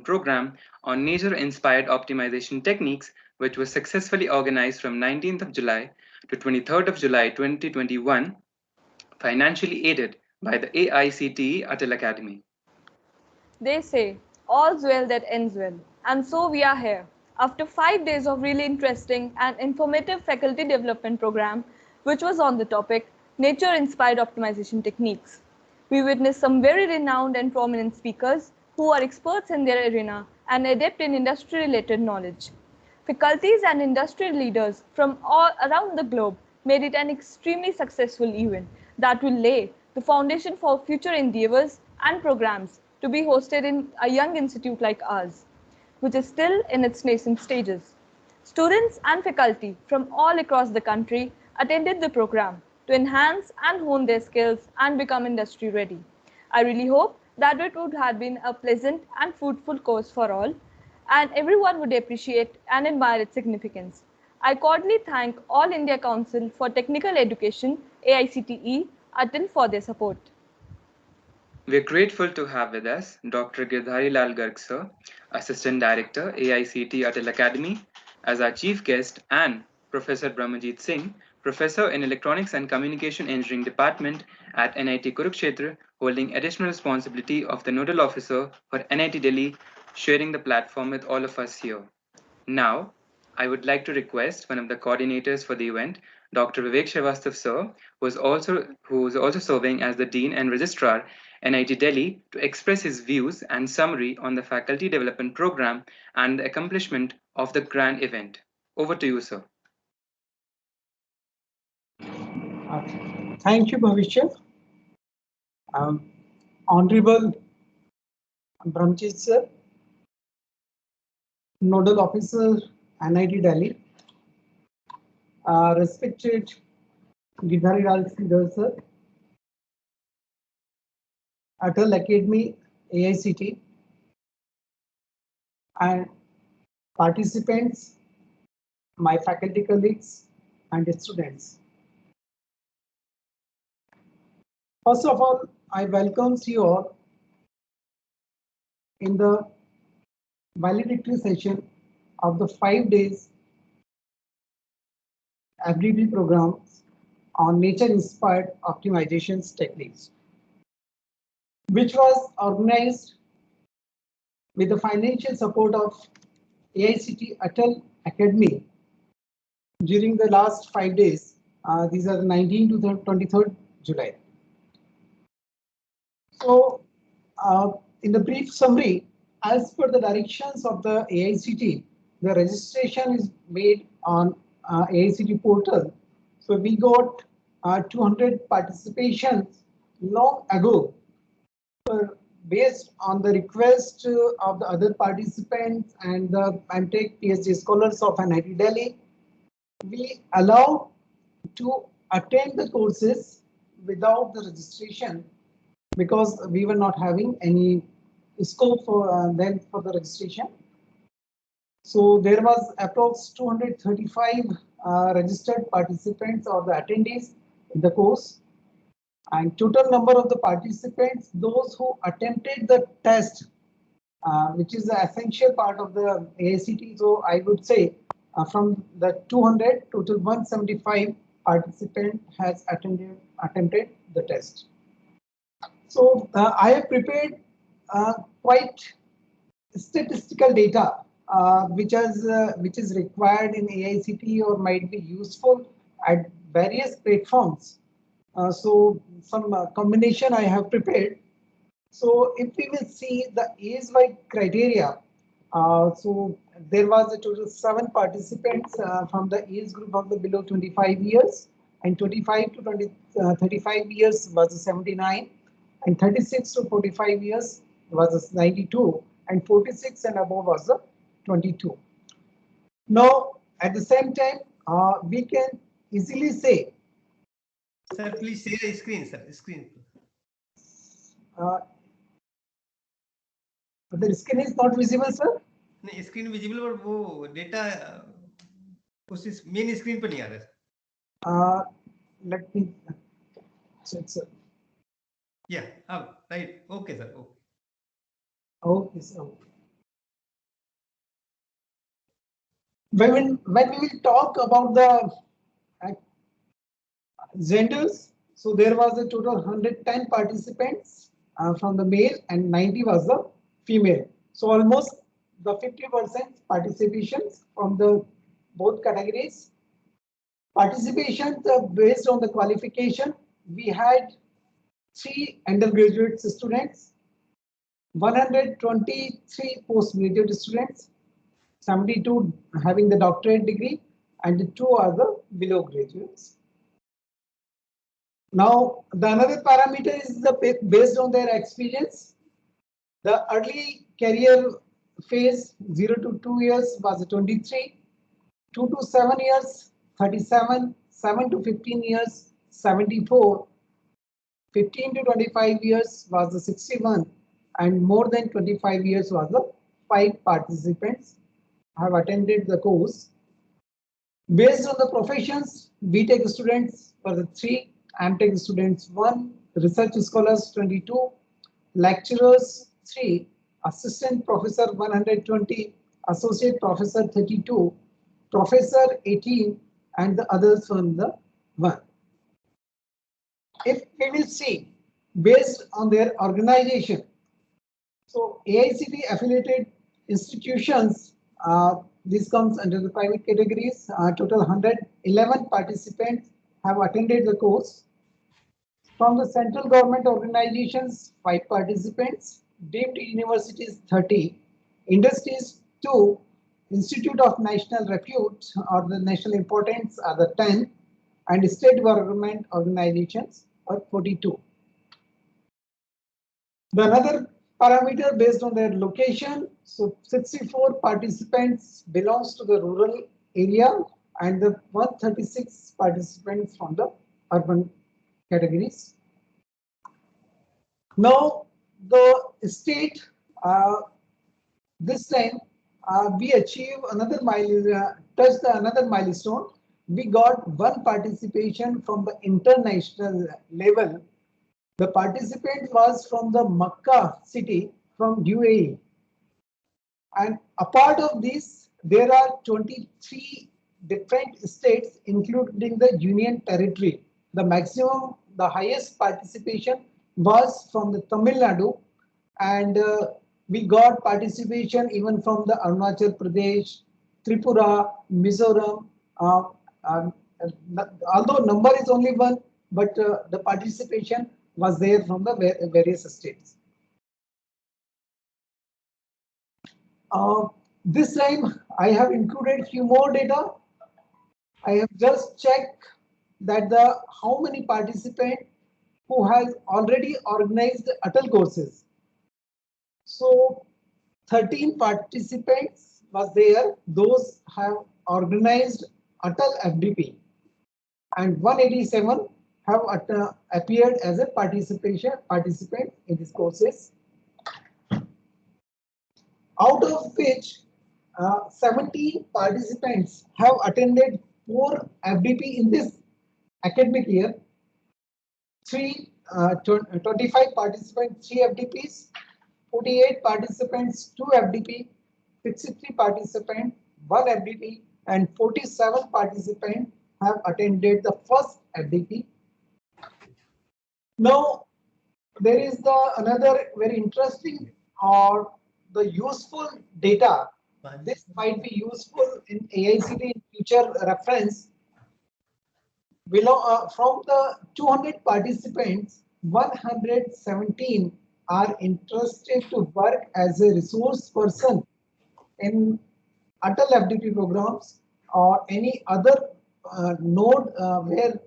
program on nature-inspired optimization techniques, which was successfully organized from 19th of July to 23rd of July 2021, financially aided by the AICTE Atal Academy. They say, all's well that ends well. And so we are here. After 5 days of really interesting and informative faculty development program, which was on the topic Nature-Inspired Optimization Techniques. We witnessed some very renowned and prominent speakers who are experts in their arena and adept in industry-related knowledge. Faculties and industry leaders from all around the globe made it an extremely successful event that will lay the foundation for future endeavors and programs to be hosted in a young institute like ours, which is still in its nascent stages. Students and faculty from all across the country attended the program to enhance and hone their skills and become industry ready. I really hope that it would have been a pleasant and fruitful course for all, and everyone would appreciate and admire its significance. I cordially thank All India Council for Technical Education, AICTE, ATIL for their support. We are grateful to have with us Dr. Girdhari Lal Garg sir, Assistant Director, AICTE Atal Academy, as our chief guest, and Professor Brahmajit Singh, Professor in Electronics and Communication Engineering Department at NIT Kurukshetra, holding additional responsibility of the Nodal Officer for NIT Delhi, sharing the platform with all of us here. Now, I would like to request one of the coordinators for the event, Dr. Vivek Srivastav sir, who is also serving as the Dean and Registrar, NIT Delhi, to express his views and summary on the faculty development program and the accomplishment of the grand event. Over to you, sir. Thank you, Bhavishya. Honorable Brahmjit sir, Nodal Officer, NIT Delhi, respected Girdhari Lal sir, Atal Academy, AICT, and participants, my faculty colleagues, and students. First of all, I welcome you all in the valedictory session of the 5 days FDD programs on nature-inspired optimizations techniques, which was organized with the financial support of AICT Atal Academy during the last 5 days. These are 19 to 23rd July. So, in the brief summary, as per the directions of the AICT, the registration is made on AICT portal. So we got 200 participations long ago. Based on the request of the other participants and the MTech PhD scholars of NIT Delhi, we allowed to attend the courses without the registration because we were not having any scope for then for the registration. So there was approx 235 registered participants or the attendees in the course, and total number of the participants, those who attempted the test, which is the essential part of the AICT. So I would say from the 200, total 175 participant has attempted the test. So I have prepared quite statistical data which is required in AICT or might be useful at various platforms. So some combination I have prepared. So if we will see the age-wise criteria, so there was a total 7 participants from the age group of the below 25 years, and 25 to 35 years was 79, and 36 to 45 years was 92, and 46 and above was 22. Now, at the same time, we can easily say. Sir, please share the screen, sir. Screen. The screen is not visible, sir. नहीं, screen visible और वो data उस main screen पर नहीं आ रहा. Let me check, sir. Yeah, right. Okay, sir. Okay. Okay, sir. when we will talk about the genders, so there was a total 110 participants from the male and 90 was the female. So almost the 50% participations from the both categories. Participation based on the qualification, we had 3 undergraduate students, 123 postgraduate students, 72 having the doctorate degree, and 2 are the below graduates. Now, the another parameter is the based on their experience. The early career phase 0 to 2 years was 23, 2 to 7 years 37, 7 to 15 years 74, 15 to 25 years was the 61, and more than 25 years was the 5 participants have attended the course. Based on the professions, BTech students were the 3, MTech students 1, research scholars 22, lecturers 3, assistant professor 120, associate professor 32, professor 18, and the others from the 1. If we will see based on their organization, so AICTE affiliated institutions, this comes under the private categories. Total 111 participants have attended the course. From the central government organizations, 5 participants, deemed universities 30, industries 2, Institute of National Repute or the national importance are the 10, and state government organizations are 42. The another parameter based on their location, so 64 participants belongs to the rural area and the 136 participants from the urban categories. Now the state, this time we achieve another touched another milestone. We got 1 participation from the international level. The participant was from the Makkah city from UAE. And apart of this, there are 23 different states, including the Union Territory. The maximum, the highest participation was from the Tamil Nadu, and we got participation even from the Arunachal Pradesh, Tripura, Mizoram. Um, Although number is only 1, but the participation was there from the various states. This time I have included few more data. I have just checked that the how many participants who has already organized Atal courses. So 13 participants was there. Those have organized Atal FDP, and 187 have appeared as a participant in these courses. Out of which 70 participants have attended 4 FDP in this academic year, 25 participants 3 FDPs, 48 participants 2 FDP, 63 participants 1 FDP, and 47 participants have attended the first FDP. Now there is another very interesting or the useful data. This might be useful in AICTE in future reference. Below, from the 200 participants, 117 are interested to work as a resource person in Atal FDP programs or any other node where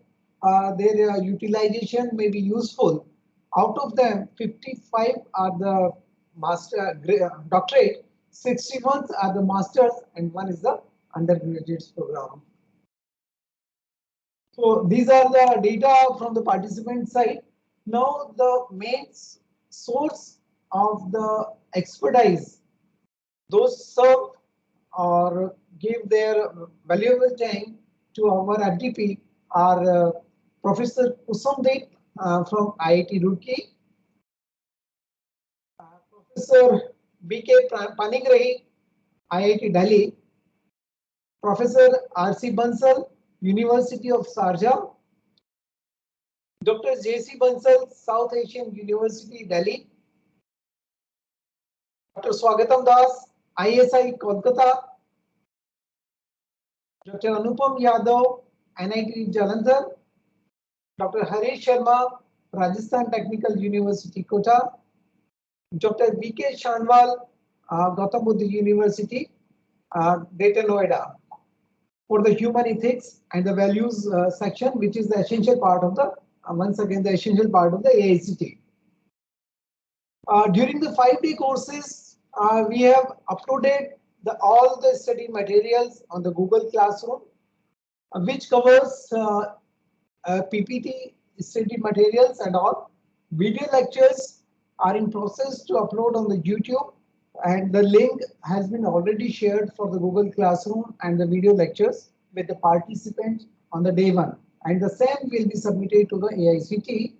their utilization may be useful. Out of them, 55 are the doctorate, 61 are the masters, and 1 is the undergraduate program. So these are the data from the participant side. Now the main source of the expertise, those serve or give their valuable time to our FDP are Professor Kusumdeep from IIT Roorkee, Professor B.K. Panigrahi, IIT Delhi, Professor R.C. Bansal, University of Sharjah, Dr. J.C. Bansal, South Asian University, Delhi, Dr. Swagatam Das, ISI, Kolkata, Dr. Anupam Yadav, NIT Jalandhar, Dr. Harish Sharma, Rajasthan Technical University, Kota, Dr. V.K. Shanwal, Gautam Buddha University, Greater Noida, for the human ethics and the values section, which is the essential part of the, once again, the essential part of the AICT. During the 5-day courses, we have uploaded all the study materials on the Google Classroom, which covers PPT, study materials and all. Video lectures are in process to upload on the YouTube, and the link has been already shared for the Google Classroom and the video lectures with the participants on the day 1. And the same will be submitted to the AICT.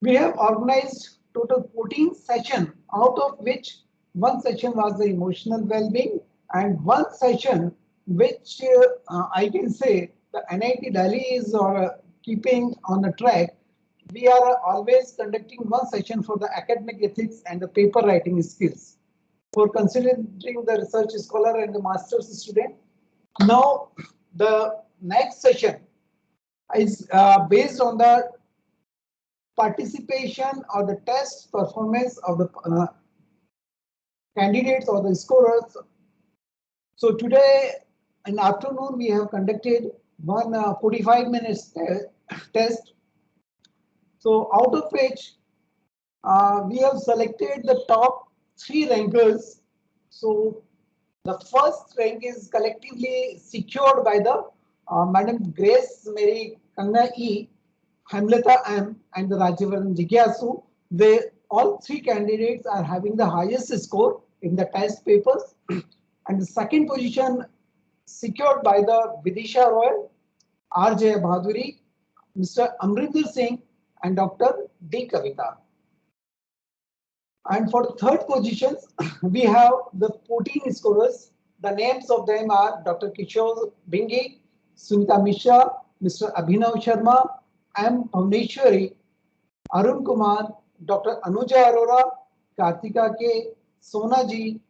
We have organized total 14 sessions, out of which one session was the emotional well-being, and one session which I can say the NIT Delhi is keeping on the track. We are always conducting one session for the academic ethics and the paper writing skills for considering the research scholar and the master's student. Now, the next session is based on the participation or the test performance of the candidates or the scorers. So today in afternoon, we have conducted one 45 minutes test. So out of which we have selected the top 3 rankers. So the first rank is collectively secured by the Madam Grace Mary Kanna E, Hamleta M, and the Rajyavardhan Jigyasu. They all 3 candidates are having the highest score in the test papers, and the second position secured by the Vidisha Royal, R.J. Bhaduri, Mr. Amrinder Singh, and Dr. D. Kavita. And for the third positions, we have the 14 scorers. The names of them are Dr. Kishore Bingi, Sunita Mishra, Mr. Abhinav Sharma, M. Bhavneshwari, Arun Kumar, Dr. Anuja Arora, Kartika K, Sona Ji,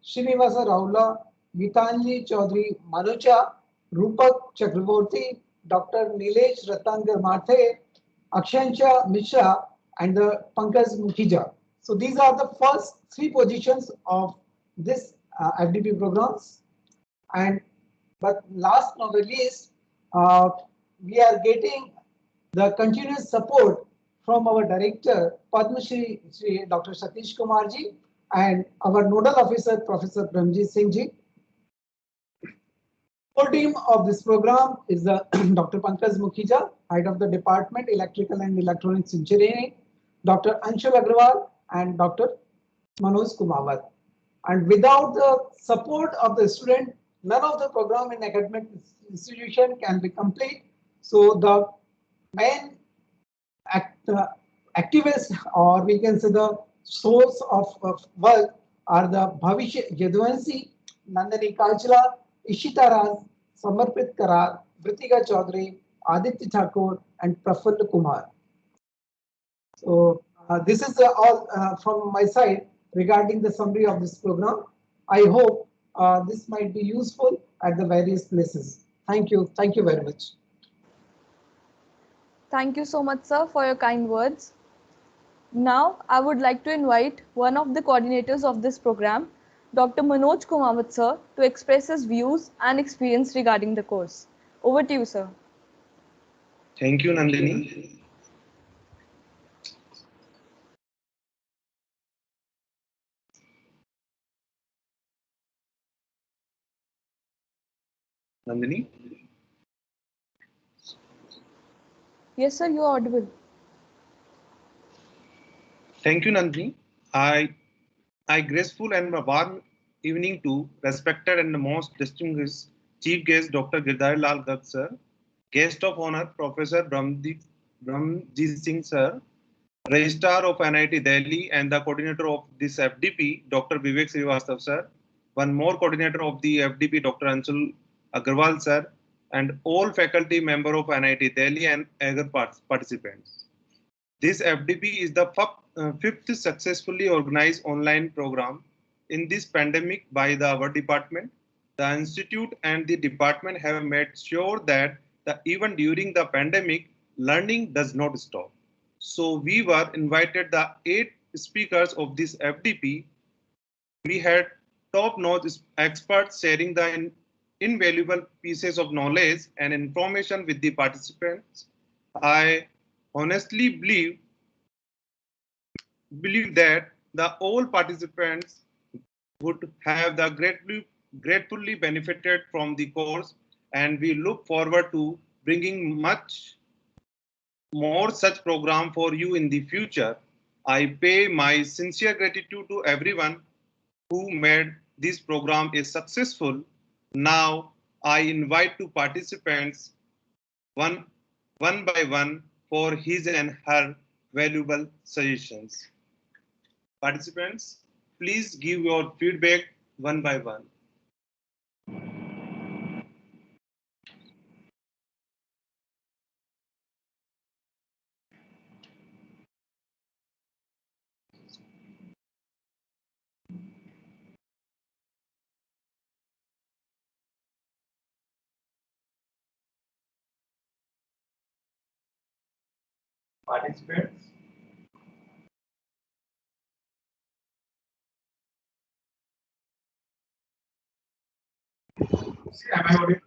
Srinivasa Raula, Gitanjali Chaudhary Manucha, Rupak Chakraborty, Dr. Nilesh Ratangar Mathe, Akshansha Mishra, and the Pankaj Mukhija. So these are the first 3 positions of this FDP programs. And but last not the least, we are getting the continuous support from our director Padma Shri Dr. Satish Kumar ji and our nodal officer Professor Brahmjit Singh ji. Core team of this program is the Dr. Pankaj Mukhija, head of the Department Electrical and Electronics Engineering, Dr. Anshul Agrawal, and Dr. Manoj Kumawat. And without the support of the student, none of the program in academic institution can be complete. So the main activists, or we can say the source of work, are the Bhavish Yadwansi, Nandani Kalchala, Ishita Raj, Samarpit Karar, Vritika Chaudhary, Aditya Thakur, and Prafulla Kumar. So this is all from my side regarding the summary of this program. I hope this might be useful at the various places. Thank you. Thank you very much. Thank you so much, sir, for your kind words. Now, I would like to invite one of the coordinators of this program, Dr. Manoj Kumawat, sir, to express his views and experience regarding the course. Over to you, sir. Thank you, Nandini. Nandini? Yes, sir, you are audible. Thank you, Nandini. I graceful and a warm evening to respected and the most distinguished Chief Guest Dr. Girdhari Lal Garg sir, Guest of Honor Professor Brahmjit Singh sir, Registrar of NIT Delhi and the coordinator of this FDP, Dr. Vivek Srivastava sir, one more coordinator of the FDP, Dr. Anshul Agarwal sir, and all faculty member of NIT Delhi and other participants. This FDP is the fifth successfully organized online program in this pandemic by our department. The institute and the department have made sure that even during the pandemic, learning does not stop. So we were invited the 8 speakers of this FDP. We had top-notch experts sharing the invaluable pieces of knowledge and information with the participants. I honestly believe that all participants would have gratefully benefited from the course, and we look forward to bringing much more such program for you in the future. I pay my sincere gratitude to everyone who made this program a successful. Now I invite to participants one, one by one for his and her valuable suggestions. Participants, please give your feedback one by one. Participants. Am I audible?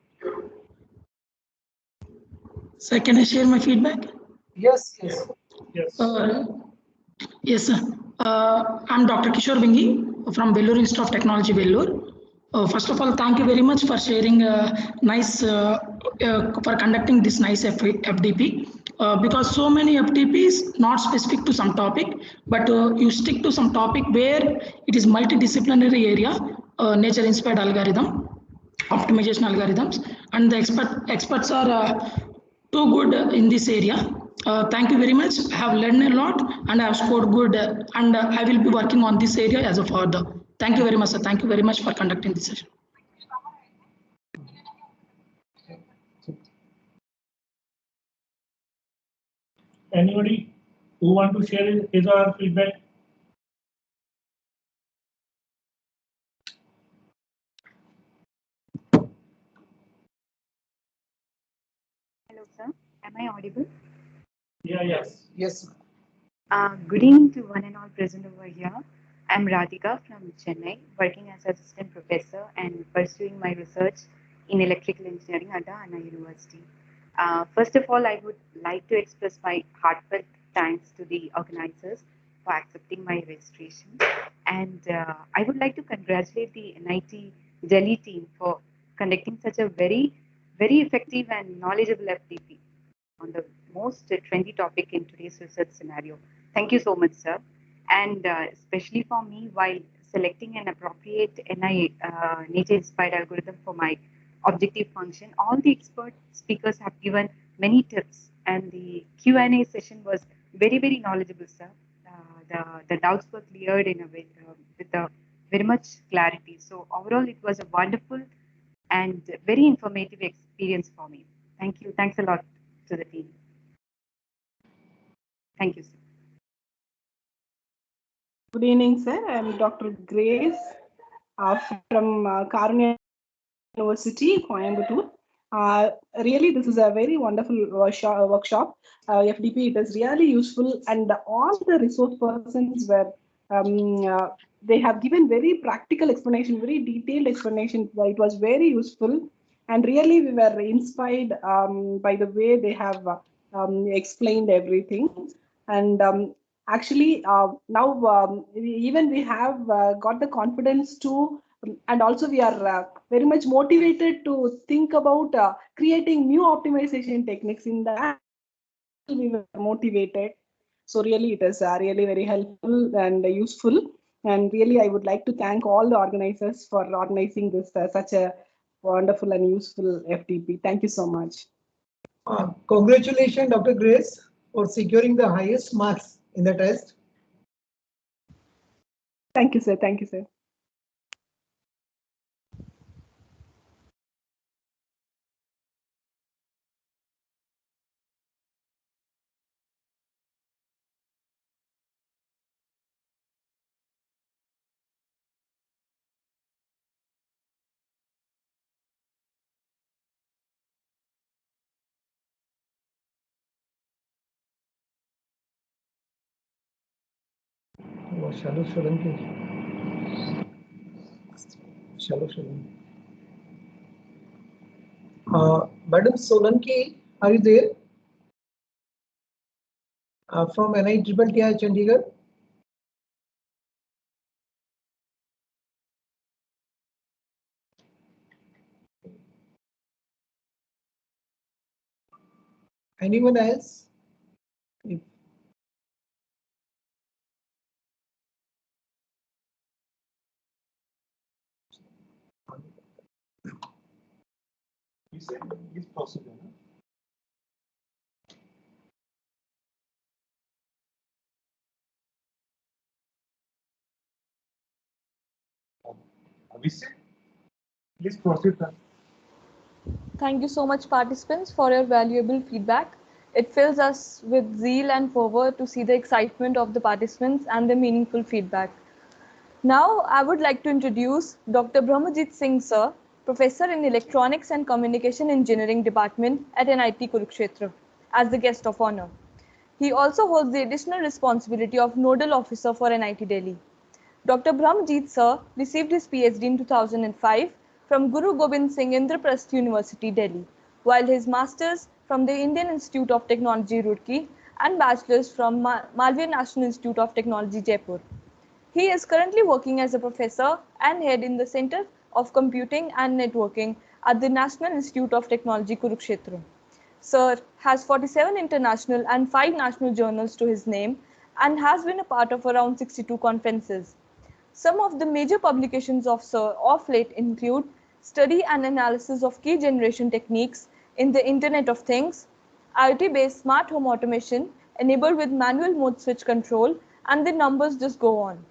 Sir, can I share my feedback? Yes, yes. Yes. Yes, sir. I'm Dr. Kishore Bingi from Vellore Institute of Technology, Vellore. First of all, thank you very much for sharing for conducting this nice FDP. Because so many FDPs not specific to some topic, but you stick to some topic where it is multidisciplinary area, nature inspired algorithm, optimization algorithms, and the experts are too good in this area. Thank you very much. I have learned a lot and I have scored good, and I will be working on this area as a further. Thank you very much, sir. Thank you very much for conducting this session. Anybody who want to share his or her feedback? Hello, sir. Am I audible? Yeah, yes. Yes. Good evening to one and all present over here. I'm Radhika from Chennai, working as assistant professor and pursuing my research in electrical engineering at the Anna University. First of all, I would like to express my heartfelt thanks to the organizers for accepting my registration. And I would like to congratulate the NIT Delhi team for conducting such a very effective and knowledgeable FDP on the most trendy topic in today's research scenario. Thank you so much, sir. And especially for me, while selecting an appropriate nature-inspired algorithm for my objective function, all the expert speakers have given many tips, and the Q&A session was very knowledgeable, sir. The doubts were cleared in a way with a very much clarity. So overall, it was a wonderful and very informative experience for me. Thank you. Thanks a lot to the team. Thank you, sir. Good evening, sir. I'm Dr. Grace from Karunya University, Coimbatore. Really, this is a very wonderful workshop. FDP, it is really useful, and all the resource persons were they have given very practical explanation, very detailed explanation. It was very useful, and really we were inspired by the way they have explained everything. And actually, now even we have got the confidence to, and also we are very much motivated to think about creating new optimization techniques. In that we were motivated. So really it is really very helpful and useful. And really I would like to thank all the organizers for organizing this such a wonderful and useful FDP. Thank you so much. Congratulations, Dr. Grace, for securing the highest marks in the test. Thank you, sir. Thank you, sir. Oh, Shalom Solanki. Shalom Solanki. Madam Solanki, are you there? From NITTI Chandigarh. Anyone else? If You said it's possible. Abhishek, please proceed. Thank you so much, participants, for your valuable feedback. It fills us with zeal and fervor to see the excitement of the participants and the meaningful feedback. Now, I would like to introduce Dr. Brahmajit Singh Sir, Professor in Electronics and Communication Engineering Department at NIT Kurukshetra, as the guest of honor. He also holds the additional responsibility of Nodal Officer for NIT Delhi. Dr. Brahmajit Sir received his PhD in 2005 from Guru Gobind Singh Indraprasth University, Delhi, while his Masters from the Indian Institute of Technology, Roorkee, and Bachelor's from Malviya National Institute of Technology, Jaipur. He is currently working as a professor and head in the Center of Computing and Networking at the National Institute of Technology, Kurukshetra. Sir has 47 international and 5 national journals to his name and has been a part of around 62 conferences. Some of the major publications of Sir of late include Study and Analysis of Key Generation Techniques in the Internet of Things, IoT-based Smart Home Automation enabled with Manual Mode Switch Control, and the numbers just go on.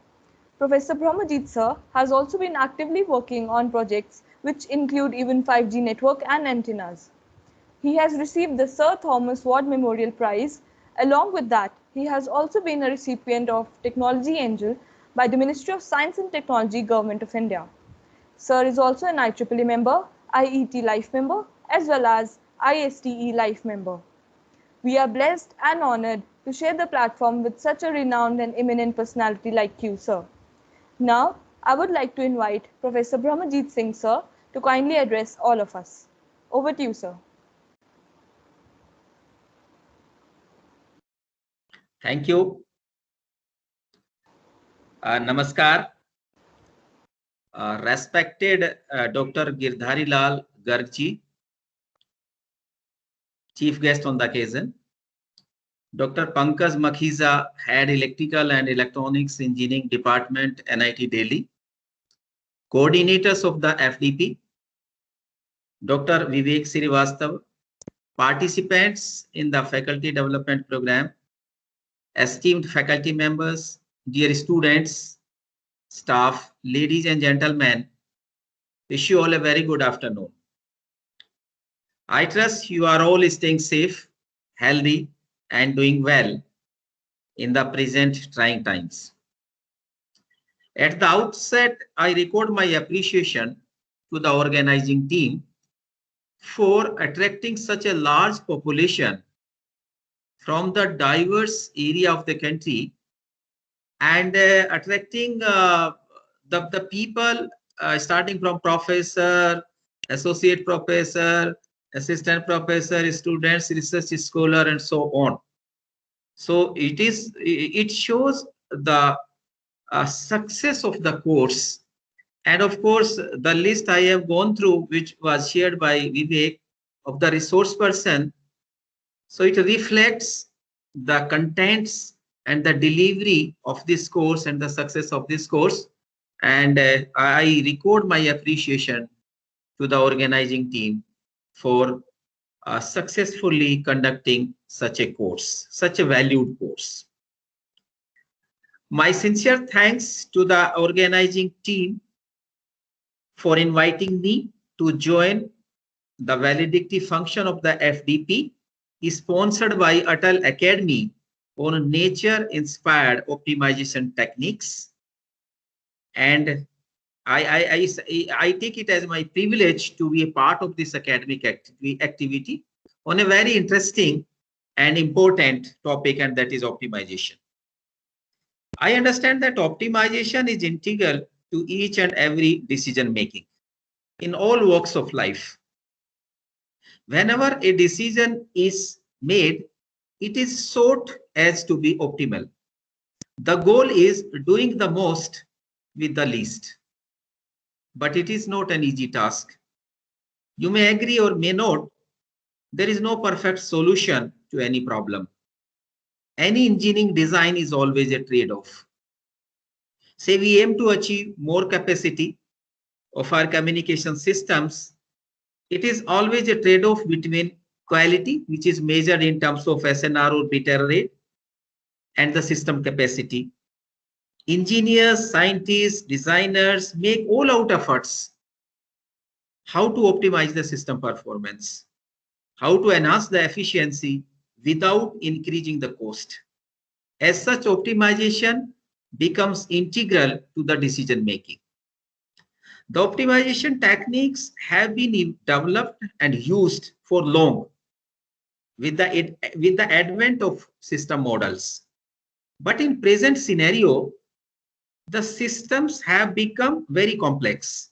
Professor Brahmajit Sir has also been actively working on projects which include even 5G network and antennas. He has received the Sir Thomas Ward Memorial Prize. Along with that, he has also been a recipient of Technology Angel by the Ministry of Science and Technology, Government of India. Sir is also an IEEE member, IET Life member, as well as ISTE Life member. We are blessed and honored to share the platform with such a renowned and eminent personality like you, sir. Now, I would like to invite Professor Brahmajit Singh, sir, to kindly address all of us. Over to you, sir. Thank you. Namaskar. Respected Dr. Girdhari Lal Garg ji, Chief Guest on the occasion. Dr. Pankaj Makhiza, Head Electrical and Electronics Engineering Department, NIT Delhi. Coordinators of the FDP. Dr. Vivek Srivastava, participants in the Faculty Development Program, esteemed faculty members, dear students, staff, ladies and gentlemen, wish you all a very good afternoon. I trust you are all staying safe, healthy, and doing well in the present trying times. At the outset, I record my appreciation to the organizing team for attracting such a large population from the diverse area of the country and attracting the people starting from professor, associate professor, assistant professor, students, research scholar, and so on. So it shows the success of the course. And of course, the list I have gone through, which was shared by Vivek, of the resource person. So it reflects the contents and the delivery of this course and the success of this course. And I record my appreciation to the organizing team for successfully conducting such a course, such a valued course. My sincere thanks to the organizing team for inviting me to join the valedictory function of the FDP, sponsored by Atal Academy on nature-inspired optimization techniques. And I take it as my privilege to be a part of this academic activity on a very interesting and important topic, and that is optimization. I understand that optimization is integral to each and every decision making in all walks of life. Whenever a decision is made, it is sought as to be optimal. The goal is doing the most with the least. But it is not an easy task. You may agree or may not. There is no perfect solution to any problem. Any engineering design is always a trade-off. Say we aim to achieve more capacity of our communication systems. It is always a trade-off between quality, which is measured in terms of SNR or bit error rate, and the system capacity. Engineers, scientists, designers make all out efforts how to optimize the system performance, how to enhance the efficiency without increasing the cost. As such, optimization becomes integral to the decision making. The optimization techniques have been developed and used for long with the advent of system models. But in present scenario, the systems have become very complex,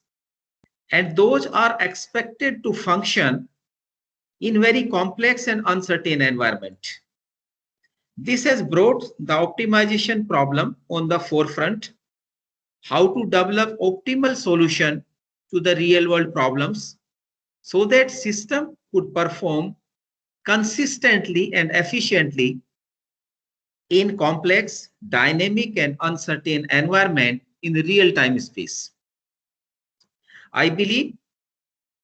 and those are expected to function in very complex and uncertain environment. This has brought the optimization problem on the forefront, how to develop optimal solution to the real world problems so that system could perform consistently and efficiently in complex, dynamic and uncertain environment in the real-time space. I believe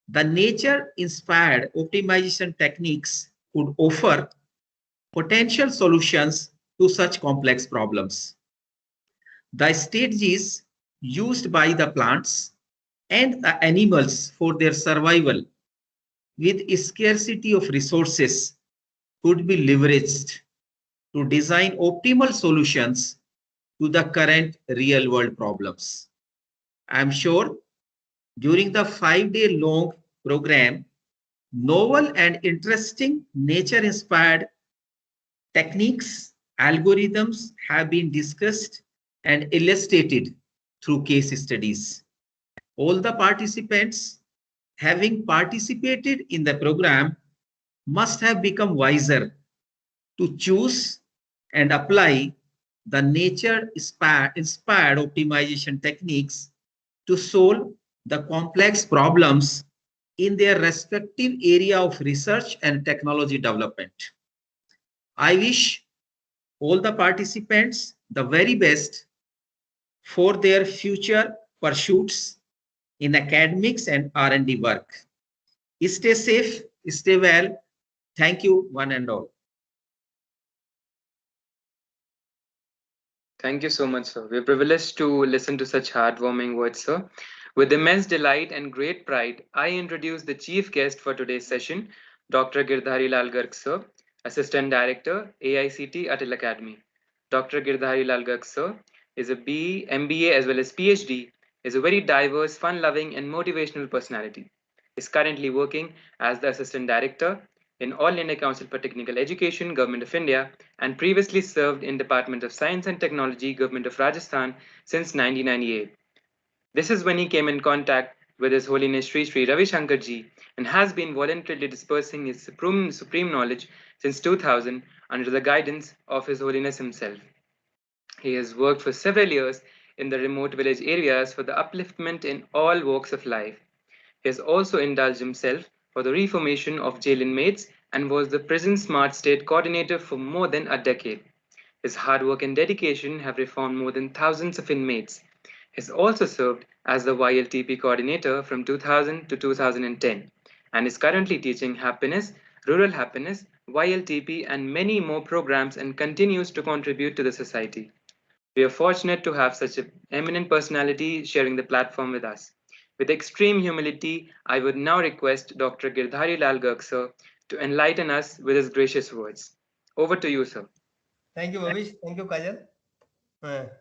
the nature-inspired optimization techniques could offer potential solutions to such complex problems. The strategies used by the plants and the animals for their survival with scarcity of resources could be leveraged to design optimal solutions to the current real-world problems. I'm sure during the 5-day long program, novel and interesting nature-inspired techniques, algorithms have been discussed and illustrated through case studies. All the participants having participated in the program must have become wiser to choose and apply the nature-inspired optimization techniques to solve the complex problems in their respective area of research and technology development. I wish all the participants the very best for their future pursuits in academics and R&D work. Stay safe, stay well. Thank you, one and all. Thank you so much, sir. We're privileged to listen to such heartwarming words, sir. With immense delight and great pride, I introduce the chief guest for today's session, Dr. Girdhari Lal Garg, sir, Assistant Director, AICT Atal Academy. Dr. Girdhari Lal Garg, sir, is a BE, MBA as well as PhD, is a very diverse, fun-loving and motivational personality. Is currently working as the Assistant Director in All India Council for Technical Education, Government of India, and previously served in Department of Science and Technology, Government of Rajasthan since 1998. This is when he came in contact with His Holiness Sri Ravi Shankar Ji and has been voluntarily dispersing his supreme knowledge since 2000 under the guidance of His Holiness himself. He has worked for several years in the remote village areas for the upliftment in all walks of life. He has also indulged himself for the reformation of jail inmates and was the Prison Smart State Coordinator for more than a decade. His hard work and dedication have reformed more than thousands of inmates. He has also served as the YLTP Coordinator from 2000 to 2010 and is currently teaching happiness, rural happiness, YLTP and many more programs and continues to contribute to the society. We are fortunate to have such an eminent personality sharing the platform with us. With extreme humility, I would now request Dr. Girdhari Lal Garg, sir, to enlighten us with his gracious words. Over to you, sir. Thank you, Bhavish. Thank you, Kajal.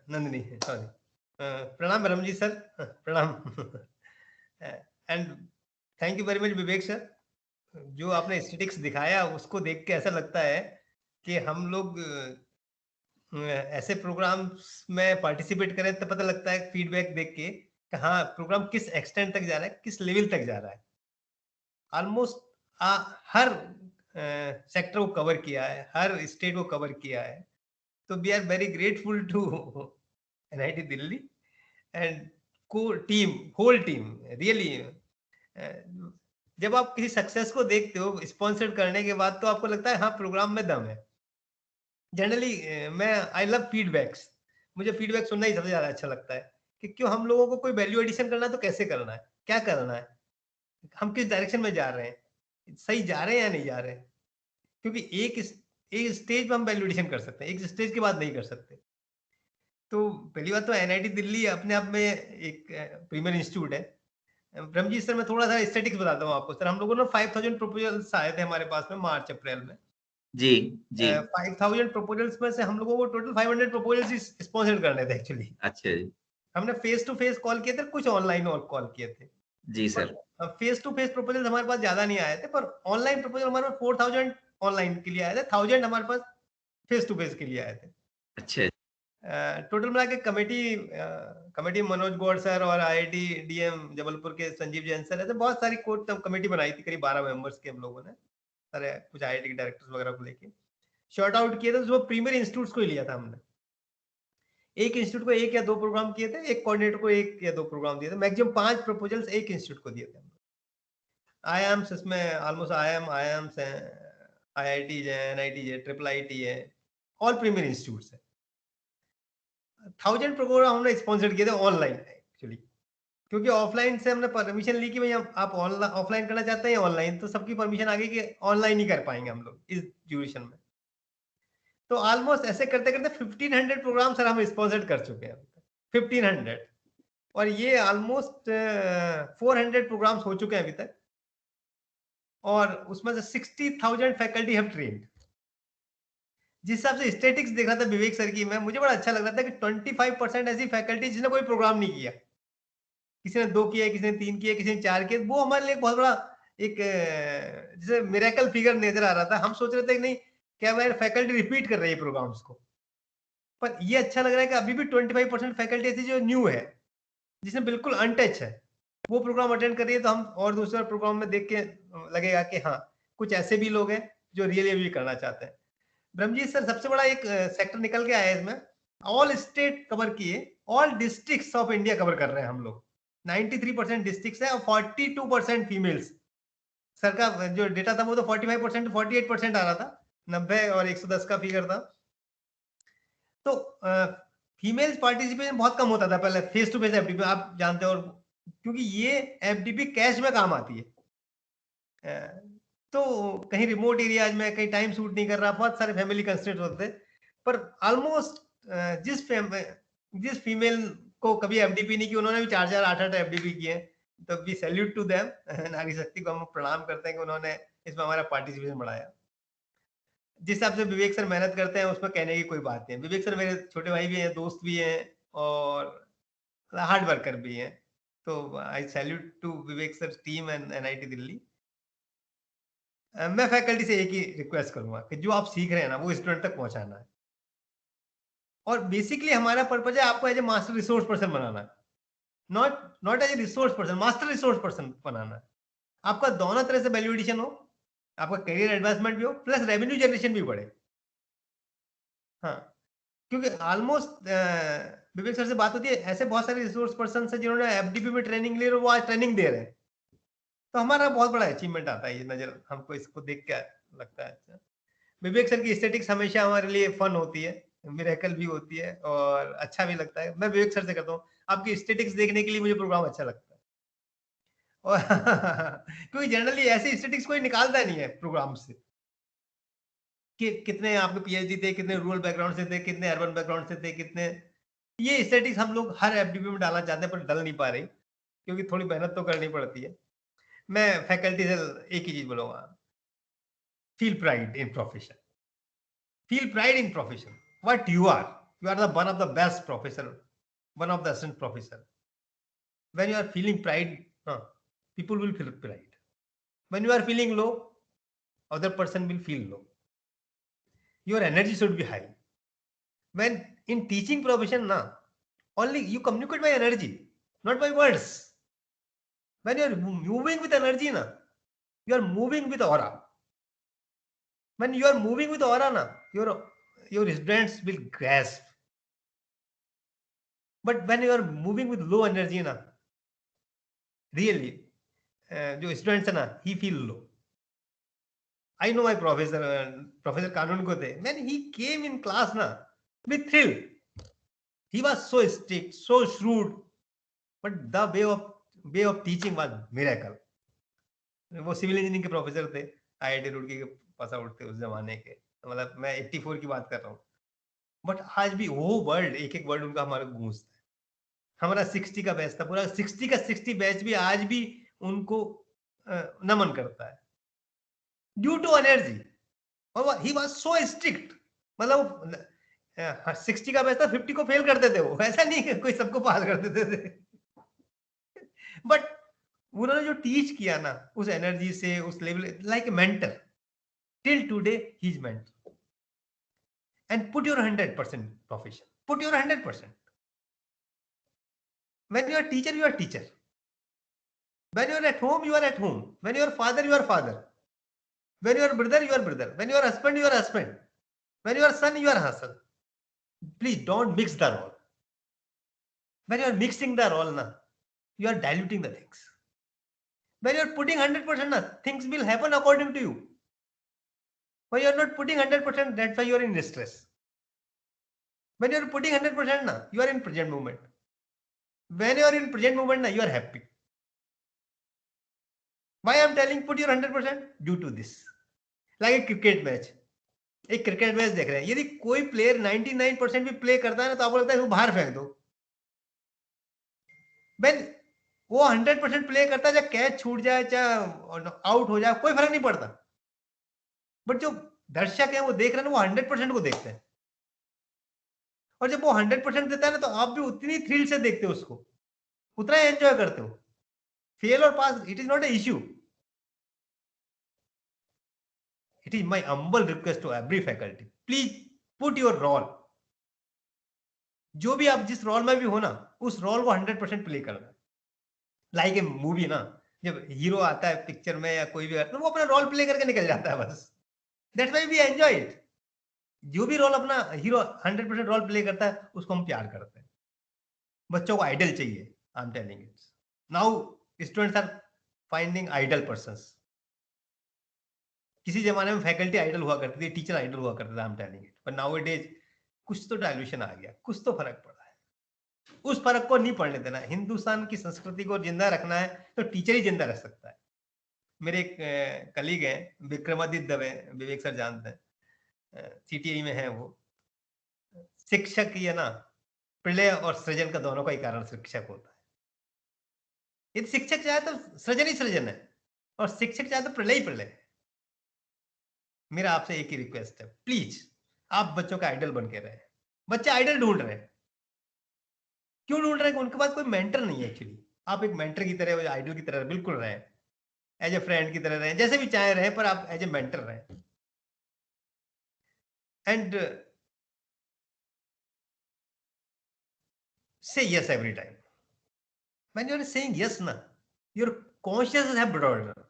Nandini, sorry. Pranam Ramji sir. Pranam. And thank you very much, Vivek sir. जो आपने statics दिखाया उसको देख के ऐसा लगता है कि हम लोग ऐसे प्रोग्राम्स में पार्टिसिपेट करें तो पता लगता है फीडबैक देख के कि हाँ प्रोग्राम किस एक्सटेंट तक जा रहा है, किस लेवल तक जा रहा है। ऑलमोस्ट हर सेक्टर को कवर किया है, हर स्टेट को कवर किया है। तो we are very grateful to NIT Delhi and whole team really. जब आप किसी सक्सेस को देखते हो स्पॉन्सर्ड करने के बाद, तो आपको लगता है हाँ प्रोग्राम में दम है। जनरली मैं आई लव फीडबैक्स, मुझे फीडबैक सुनना ही सबसे ज्यादा अच्छा लगता है कि क्यों हम लोगों को कोई वैल्यू एडिशन करना है तो कैसे करना है, क्या करना है, हम किस डायरेक्शन में जा रहे हैं, सही जा रहे हैं या नहीं जा रहे हैं। क्योंकि एक स्टेज पे हम वैल्यू एडिशन कर सकते हैं, एक स्टेज के बाद नहीं कर सकते। तो पहली बात तो NIT दिल्ली अपने आप में एक प्रीमियर इंस्टीट्यूट है। ब्रह्मजीत सर, मैं थोड़ा सा स्टैटिक्स बताता हूँ आपको। सर हम लोगों ने 5000 प्रपोजल्स आए थे हमारे पास में मार्च अप्रैल में। जी जी 5000 प्रपोजल्स में से हम लोगों को टोटल 500 प्रपोजल्स स्पॉन्सर करने थे एक्चुअली। अच्छा जी हमने फेस टू फेस कॉल किए थे, कुछ ऑनलाइन और कॉल किए थे। जी sir. Face to face proposal हमारे पास ज्यादा नहीं आए थे, पर ऑनलाइन प्रपोजल हमारे पास 4000 ऑनलाइन के लिए आए थे, 1000 हमारे पास फेस टू फेस के लिए आए थे। अच्छा टोटल मिला के कमेटी मनोज गौड़ सर और IIT DM जबलपुर के संजीव जैन सर, ऐसे बहुत सारी कोर्ट कमेटी बनाई थी, करीब 12 मेंबर्स के हम लोगों ने, सारे कुछ IIT के डायरेक्टर्स वगैरह को लेके शॉर्ट आउट किए थे। जो प्रीमियर इंस्टीट्यूट्स को ही लिया था हमने, एक इंस्टीट्यूट को 1 या 2 प्रोग्राम किए थे, एक कोऑर्डिनेटर को 1 या 2 प्रोग्राम दिए थे, मैक्सिमम 5 प्रपोजल्स एक इंस्टीट्यूट को दिए थे। IIMs इसमें ऑलमोस्ट IIMs हैं, IIT है, NIT है, IIIT है, ऑल प्रीमियर इंस्टीट्यूट्स है। 1000 प्रोग्राम हमने स्पॉन्सर किए थे ऑनलाइन एक्चुअली, क्योंकि ऑफलाइन से हमने परमिशन ली कि भाई आप ऑफलाइन करना चाहते हैं या ऑनलाइन, तो सबकी परमिशन आ गई कि ऑनलाइन ही कर पाएंगे हम लोग इस ड्यूरेशन में। तो ऑलमोस्ट ऐसे करते करते 1500 प्रोग्राम सर हम स्पॉन्सर्ड कर चुके हैं 1500, और ये ऑलमोस्ट 400 प्रोग्राम्स हो चुके हैं अभी तक, और उसमें से 60,000 फैकल्टी हैव ट्रेन्ड। जिस हिसाब से स्टैटिक्स देख रहा था विवेक सर की, मैं मुझे बड़ा अच्छा लग रहा था कि 25% ऐसी फैकल्टी जिसने कोई प्रोग्राम नहीं किया, किसी ने 2 किया, किसी ने 3 किया, किसी ने 4 किया, वो हमारे लिए बहुत बड़ा एक जैसे मिरेकल फिगर नजर आ रहा था। हम सोच रहे थे कि नहीं क्या मेरे फैकल्टी रिपीट कर रही है प्रोग्राम्स को, पर ये अच्छा लग रहा है कि अभी भी 25% फैकल्टी ऐसी जो न्यू है, जिसमें बिल्कुल अनटच है, वो प्रोग्राम अटेंड कर रही है। तो हम और दूसरा प्रोग्राम में देख के लगेगा कि हाँ कुछ ऐसे भी लोग हैं जो रियली भी करना चाहते हैं। ब्रह्मजीत सर सबसे बड़ा एक सेक्टर निकल के आया है इसमें, ऑल स्टेट कवर किए, all districts of India cover कर रहे हैं हम लोग। 93% डिस्ट्रिक्ट्स है और 42% फीमेल्स। सर का जो डेटा था वो तो 45% 48% आ रहा था, 90 और 110 का फिगर था। तो फीमेल्स पार्टिसिपेशन बहुत कम होता था पहले फेस टू फेस FDP, आप जानते हो, और क्योंकि ये FDP कैश में काम आती है। तो कहीं रिमोट एरियाज में कहीं टाइम सूट नहीं कर रहा, बहुत सारे फैमिली कंस्ट्रेंट होते थे, पर ऑलमोस्ट जिस फीमेल को कभी FDP नहीं की, उन्होंने भी 4 8 FDP किए, तो वी सैल्यूट टू देम। नारी शक्ति को हम प्रणाम करते हैं कि उन्होंने इसमें हमारा पार्टिसिपेशन बढ़ाया। जिस हिसाब से विवेक सर मेहनत करते हैं उसमें कहने की कोई बात नहीं। विवेक सर मेरे छोटे भाई भी हैं, दोस्त भी हैं और हार्ड वर्कर भी हैं। तो I salute to Vivek sir team and NIT Delhi. मैं फैकल्टी से एक ही रिक्वेस्ट करूंगा कि जो आप सीख रहे हैं ना वो स्टूडेंट तक पहुंचाना है, और बेसिकली हमारा पर्पज है आपको as a master resource person बनाना है, not as a resource person, master resource person बनाना है। आपका दोनों तरह से वैल्यू एडिशन हो, आपका करियर एडवांसमेंट भी हो, प्लस रेवेन्यू जनरेशन भी बढ़े। हाँ, क्योंकि ऑलमोस्ट विवेक सर से बात होती है, ऐसे बहुत सारे रिसोर्स पर्सन है जिन्होंने FDP में ट्रेनिंग ले, वो आज ट्रेनिंग दे रहे हैं। तो हमारा बहुत बड़ा अचीवमेंट आता है ये नजर, हमको इसको देख के लगता है। अच्छा, विवेक सर की स्टैटिक्स हमेशा हमारे लिए फन होती है, मिरेकल भी होती है और अच्छा भी लगता है। मैं विवेक सर से करता हूँ, आपकी स्टैटिक्स देखने के लिए मुझे प्रोग्राम अच्छा लगता है। और क्योंकि जनरली ऐसी स्टैटिक्स कोई निकालता नहीं है प्रोग्राम से, कि कितने आपके PhD थे, कितने रूरल बैकग्राउंड से थे, कितने अर्बन बैकग्राउंड से थे, कितने। ये स्टैटिक्स हम लोग हर FDP में डालना चाहते हैं पर डल नहीं पा रही, क्योंकि थोड़ी मेहनत तो करनी पड़ती है। मैं फैकल्टी से एक ही चीज बोलूंगा, feel pride in profession. Feel pride in profession. What you are the one of the best professor, one of the assistant professor. When you are feeling pride, people will feel pride. When you are feeling low, other person will feel low. Your energy should be high. when in teaching profession na, only you communicate by energy, not by words. When you are moving with energy na, you are moving with aura. When you are moving with aura na, your students will grasp. But when you are moving with low energy na, really जो students है ना, he feel low. I know my professor, Professor Kanun ko the, when he came in class na, with thrill. He was so strict, so shrewd, but the way of teaching was miracle. वो civil engineering के professor थे, IIT Roorkee के pass out थे उस जमाने के, मतलब मैं 84 की बात कर रहा हूँ. बट आज भी वो वर्ड, एक एक वर्ड उनका हमारा गूंजता है. हमारा 60 का बैच था, पूरा 60 का 60 बैच भी आज भी उनको नमन करता है, ड्यू टू एनर्जी. और ही वाज सो स्ट्रिक्ट, मतलब 60 का बैच था, 50 को फेल करते थे वो, ऐसा नहीं कि कोई सबको पास कर देते थे. बट उन्होंने जो टीच किया ना, उस एनर्जी से, उस level, like a mentor, till today he is mentor. And put your 100% profession, put your 100%. When you are teacher, you are teacher. When you are at home, you are at home. When you are father, you are father. When you are brother, you are brother. When you are husband, you are husband. When you are son, you are husband. Please don't mix the role. When you are mixing the role, na, you are diluting the things. When you are putting 100%, na, things will happen according to you. When you are not putting 100%, that's why you are in distress. When you are putting 100%, na, you are in present moment. When you are in present moment, na, you are happy. Why I am telling put your 100%? Due to this. Like a cricket match. एक cricket match देख रहे हैं, यदि कोई player 99% भी play करता है ना, तो आपको लगता है वो बाहर फेंक दो. When वो 100% प्ले करता है, चाहे कैच छूट जाए, चाहे आउट हो जाए, कोई फर्क नहीं पड़ता. बट जो दर्शक है वो देख रहे हैं, वो 100% को देखते हैं. और जब वो 100% देता है ना, तो आप भी उतनी थ्रिल से देखते हो उसको, उतना एंजॉय करते हो. फेल और pass, it is not a issue. It is my humble request to every faculty, please put your role. जो भी आप जिस रोल में भी हो ना, उस रोल को 100% प्ले करना. लाइक ए मूवी ना, जब हीरो आता है पिक्चर में या कोई भी आता है, वो अपना रोल प्ले करके निकल जाता है बस. That's why we enjoy it. जो भी रोल अपना हीरो 100% रोल प्ले करता है, उसको हम प्यार करते हैं. बच्चों को आइडल चाहिए. I am telling it. Now students are finding idol persons. किसी जमाने में फैकल्टी आइडल हुआ करती थी, टीचर आइडल हुआ करता था. आई एम टेलिंग इट. पर नाउ इट इज कुछ तो डायल्यूशन आ गया, कुछ तो फर्क पड़ा है. उस फर्क को नहीं पड़ने देना. हिंदुस्तान की संस्कृति को जिंदा रखना है तो टीचर ही जिंदा रख सकता है. मेरे एक कलीग हैं विक्रमादित्य दवे, विवेक सर जानते हैं, सीटीआई में है वो. शिक्षक ये ना, प्रलय और सृजन का दोनों का ही कारण शिक्षक होता है. यदि शिक्षक चाहे तो सृजन ही सृजन है, और शिक्षक चाहे तो प्रलय ही प्रलय है. मेरा आपसे एक ही रिक्वेस्ट है, प्लीज आप बच्चों का आइडल बन के रहे. बच्चे आइडल ढूंढ रहे हैं. क्यों ढूंढ रहे हैं? उनके पास कोई मेंटर नहीं है. एक्चुअली आप एक मेंटर की तरह, आइडल की तरह बिल्कुल रहे, एज ए फ्रेंड की तरह रहे, जैसे भी चाहे रहे, पर आप एज ए मेंटर रहे. And say yes every time. When you are saying yes na, your consciousness have broadened.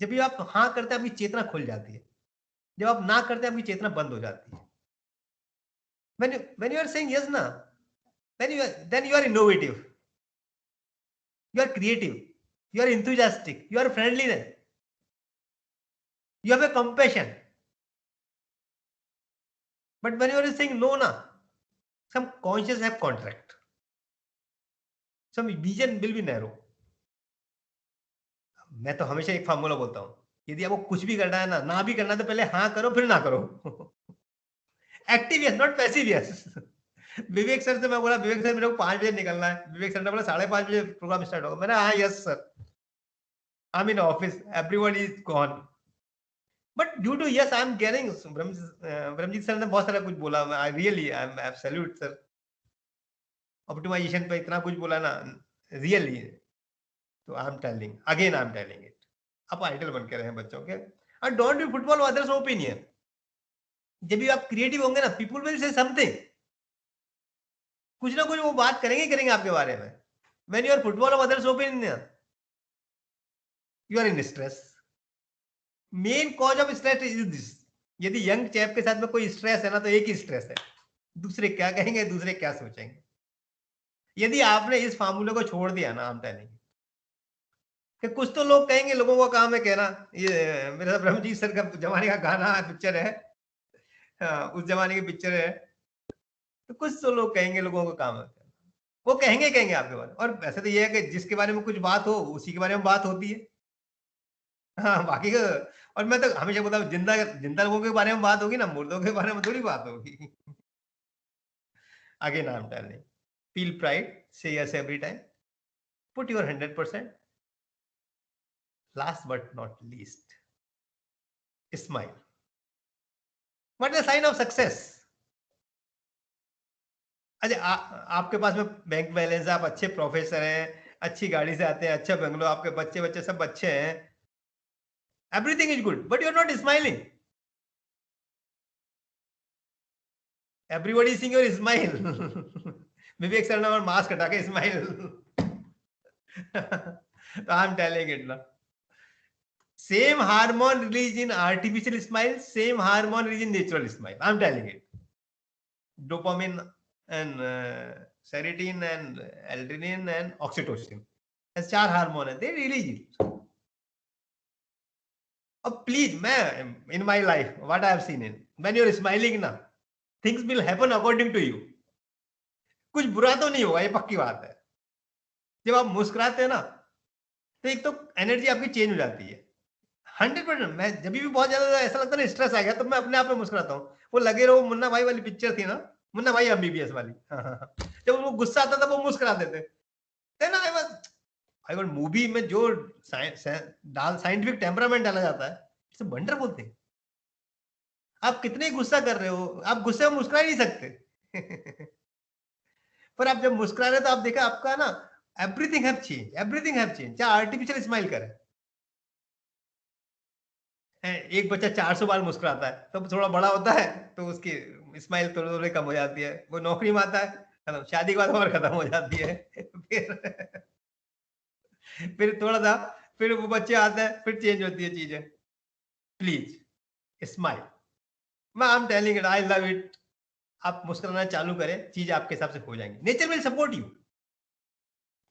जब भी आप हाँ करते हैं, आपकी चेतना खुल जाती है. जब आप ना करते हैं, आपकी चेतना बंद हो जाती है. When you are saying yes na, then you are innovative, you are creative, you are enthusiastic, you are friendliness, you have a compassion. But when you are saying no na, some conscious have contract, some vision will be narrow. मैं तो हमेशा एक formula बोलता हूँ, यदि आपको कुछ भी करना है ना भी करना है, तो पहले हाँ करो, फिर ना करो. Active yes, not passive yes. Vivek sir से मैं बोला, विवेक सर मेरे को 5 बजे निकलना है. विवेक सर ने बोला 5:30 बजे प्रोग्राम स्टार्ट होगा. मैंने हाँ yes sir, I am in office, everyone is gone. But due to yes I am getting. Brahmjit sir ने बहुत सारा कुछ बोला. I really I am salute sir. Optimisation पे इतना कुछ बोला ना, रियली. तो I am telling again, I am telling it, आप आइडल बन के रहे बच्चों के. And don't do football others opinion. जब भी आप क्रिएटिव होंगे ना, पीपल विल से समथिंग, कुछ ना कुछ वो बात करेंगे आपके बारे में. When you are football of others' opinion, you are in stress. Main cause of stress is this. यदि यंग चैप के साथ में कोई स्ट्रेस है ना, तो एक ही स्ट्रेस है, दूसरे क्या कहेंगे, दूसरे क्या सोचेंगे. यदि आपने इस फार्मूले को छोड़ दिया ना, हम टेलिंग कि कुछ तो लोग कहेंगे, लोगों का काम है कहना. ये मेरा ब्रह्मजीत सर का जमाने का गाना पिक्चर है, उस जमाने की पिक्चर है. तो कुछ तो लोग कहेंगे, लोगों का काम है, वो कहेंगे आपके बारे में. और वैसे तो ये है कि जिसके बारे में कुछ बात हो उसी के बारे में बात होती है. हाँ, बाकी का. और मैं तो हमेशा बताऊं, जिंदा लोगों के बारे में बात होगी ना, मुर्दों के बारे में थोड़ी बात होगी. Again I am telling, feel pride, से yes every time, put your 100%. Last but not least, smile. What is a sign of success? अच्छा, आपके पास में बैंक बैलेंस है, आप अच्छे प्रोफेसर हैं, अच्छी गाड़ी से आते हैं, अच्छा बंगलो, आपके बच्चे सब अच्छे हैं, everything is good, but you are not smiling. Everybody seeing your smile. Vivek sir ने मास्क हटा के स्माइल. तो आई एम टेलिंग इट ना. Same hormone release in artificial smile, same hormone release in natural smile. I'm telling it. Dopamine and serotonin and adrenaline and oxytocin. As 4 hormone है, they release it. अब please, मैं in my life, what I have seen in, when you're smiling ना, things will happen according to you. कुछ बुरा तो नहीं होगा, ये पक्की बात है. जब आप मुस्कुराते हैं ना, तो एक तो एनर्जी आपकी चेंज हो जाती है. 100%. मैं जब भी बहुत ज्यादा ऐसा लगता है ना, स्ट्रेस आ गया, तो मैं अपने आप में मुस्कुराता हूँ. वो लगे रहो, मुन्ना भाई वाली पिक्चर थी ना, मुन्ना भाई MBBS वाली. जब वो गुस्सा आता था, वो मुस्कुराते थे ना. आई वाज मूवी में जो साइंटिफिक टेम्परामेंट डाला जाता है, इट्स अ वंडरफुल थिंग. आप कितने गुस्सा कर रहे हो, आप गुस्से में मुस्कुरा ही नहीं सकते. पर आप जब मुस्कुरा रहे, तो आप देखा आपका ना, एवरीथिंग हैव चेंज. चाहे आर्टिफिशियल स्माइल करें. एक बच्चा 400 बार मुस्कुराता है, तो थोड़ा बड़ा होता है तो उसकी स्माइल थोड़ी कम हो जाती है. वो नौकरी में आता है, खत्म. शादी के बाद और खत्म हो जाती है. फिर थोड़ा सा, फिर वो बच्चे आते हैं, फिर चेंज होती है चीजें. Please smile. मैं I am telling it, I love it. आप मुस्कुराना चालू करें, चीज आपके हिसाब से हो जाएंगी. Nature will support you,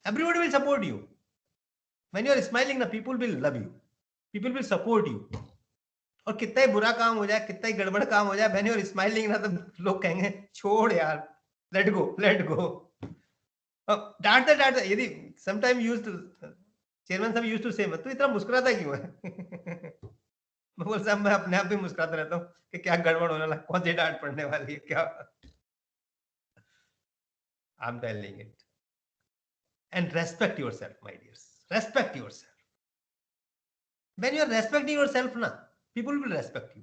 everybody will support you. When you are smiling ना, people will love you, people will support you. और कितना ही बुरा काम हो जाए, कितना ही गड़बड़ काम हो जाए, व्हेन यू आर स्माइलिंग ना, तो लोग कहेंगे छोड़ यार, लेट गो. डांटते यदि समटाइम यूज्ड टू, चेयरमैन साहब यूज्ड टू से, तू इतना मुस्कुराता क्यों है? मैं बोल साहब, मैं अपने आप भी मुस्कुराता रहता हूँ कि क्या गड़बड़ होने लगा, कौन सी डांट पड़ने वाली है क्या. I am telling it. And respect yourself my dears, respect yourself. When you are respecting yourself ना, पीपल विल रेस्पेक्ट यू.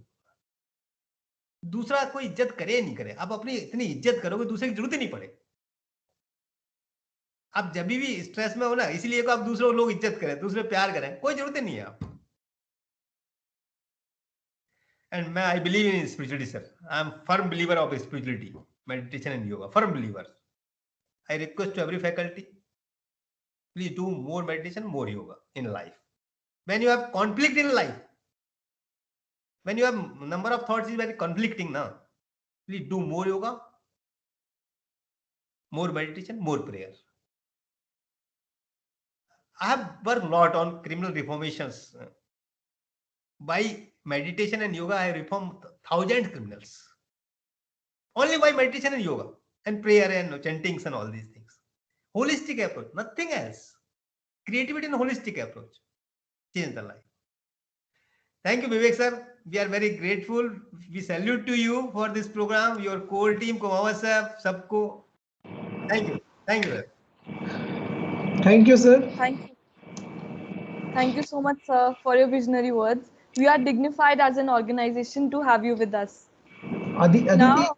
दूसरा कोई इज्जत करे नहीं करे, आप अपनी इतनी इज्जत करोगे, दूसरे की जरूरत ही नहीं पड़े. आप जब भी स्ट्रेस में हो ना, इसीलिए को आप दूसरों लोग इज्जत करें, दूसरे प्यार करें, कोई जरूरत ही नहीं है आप. एंड मैं I believe in spirituality sir. I am firm believer of spirituality, meditation and yoga, firm believer. I request to every faculty, please do more meditation, more yoga in life. When you have conflict in life, when you have number of thoughts is very conflicting now, please do more yoga, more meditation, more prayer. I have worked a lot on criminal reformations. By meditation and yoga, I reformed 1,000 criminals. Only by meditation and yoga and prayer and chantings and all these things. Holistic approach, nothing else. Creativity and holistic approach change the life. Thank you, Vivek sir. We are very grateful. We salute to you for this program, your core team, Kumawa sir, sabko. Thank you. Thank you, sir. Thank you, sir. Thank you so much, sir, for your visionary words. We are dignified as an organization to have you with us. Aditi, Now-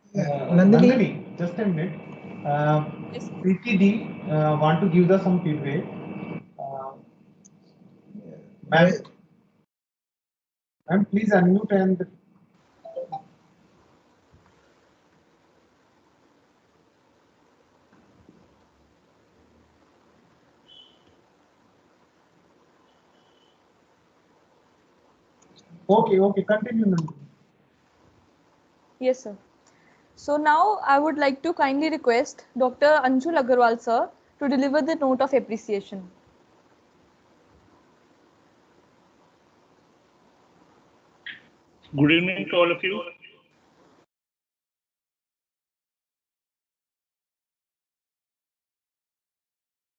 Nandini, just a minute. PTD want to give us some feedback. Ma'am, please unmute and Okay, continue, Nandini. Yes, sir. So now I would like to kindly request Dr. Anshul Agarwal, sir, to deliver the note of appreciation. Good evening to all of you.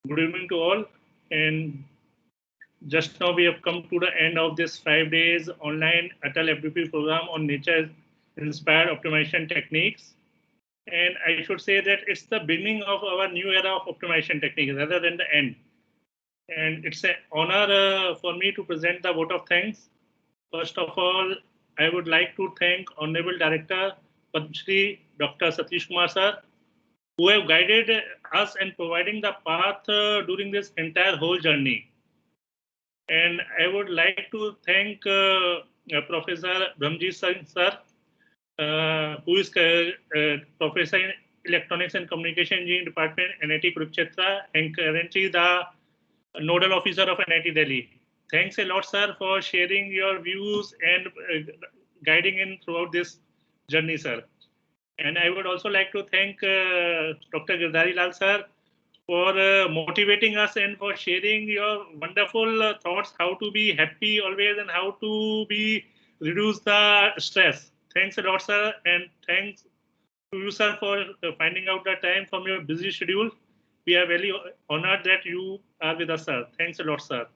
Good evening to all. And just now we have come to the end of this 5 days online Atal FDP program on nature-inspired optimization techniques. And I should say that it's the beginning of our new era of optimization techniques rather than the end. And it's an honor for me to present the vote of thanks. First of all, I would like to thank Honorable Director Padma Shri Dr. Satish Kumar sir, who have guided us and providing the path during this entire whole journey. And I would like to thank Professor Brahmajit Singh sir, who is Professor in Electronics and Communication Engineering Department, NIT Kurukshetra, and currently the Nodal Officer of NIT Delhi. Thanks a lot, sir, for sharing your views and guiding in throughout this journey, sir. And I would also like to thank Dr. Girdhari Lal, sir, for motivating us and for sharing your wonderful thoughts, how to be happy always and how to reduce the stress. Thanks a lot, sir. And thanks to you, sir, for finding out the time from your busy schedule. We are very honored that you are with us, sir. Thanks a lot, sir.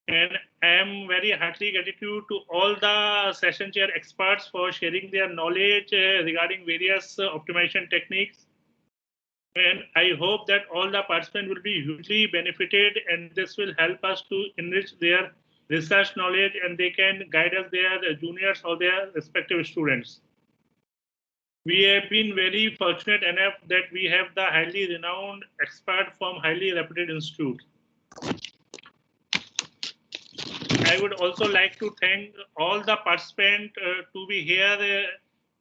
And I am very heartily gratitude to all the session chair experts for sharing their knowledge regarding various optimization techniques. And I hope that all the participants will be hugely benefited, and this will help us to enrich their research knowledge, and they can guide us their juniors or their respective students. We have been very fortunate enough that we have the highly renowned expert from highly reputed institute. I would also like to thank all the participants to be here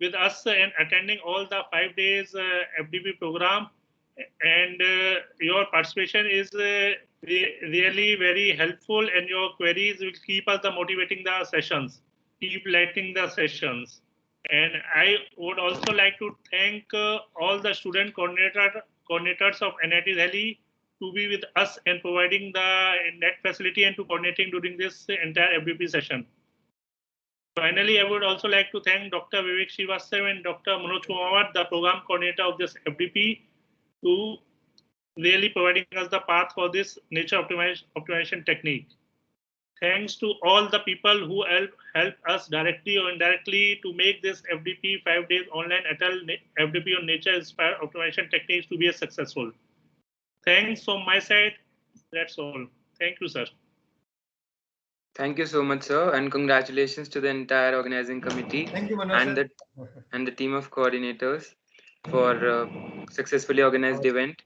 with us and attending all the 5 days FDP program. And your participation is really very helpful, and your queries will keep us motivating the sessions, keep lighting the sessions. And I would also like to thank all the student coordinators of NIT Delhi to be with us and providing the net facility and to coordinating during this entire FDP session. Finally, I would also like to thank Dr. Vivek Srivastava and Dr. Manoj Kumar, the program coordinator of this FDP, to really providing us the path for this nature optimization technique. Thanks to all the people who help us directly or indirectly to make this FDP 5 days online Atal FDP on nature inspired optimization techniques to be successful. Thanks from my side. That's all. Thank you, sir. Thank you so much, sir, and congratulations to the entire organizing committee. Thank you, Manoj, and the team of coordinators for successfully organized event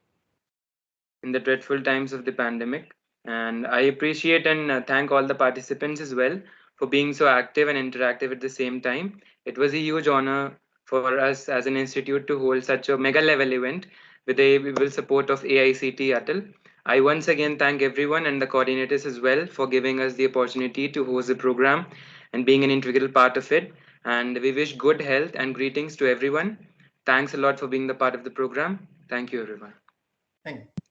in the dreadful times of the pandemic. And I appreciate and thank all the participants as well for being so active and interactive at the same time. It was a huge honor for us as an institute to hold such a mega level event with the able support of AICT Atal. I once again thank everyone and the coordinators as well for giving us the opportunity to host the program and being an integral part of it. And we wish good health and greetings to everyone. Thanks a lot for being the part of the program. Thank you, everyone. Thank you.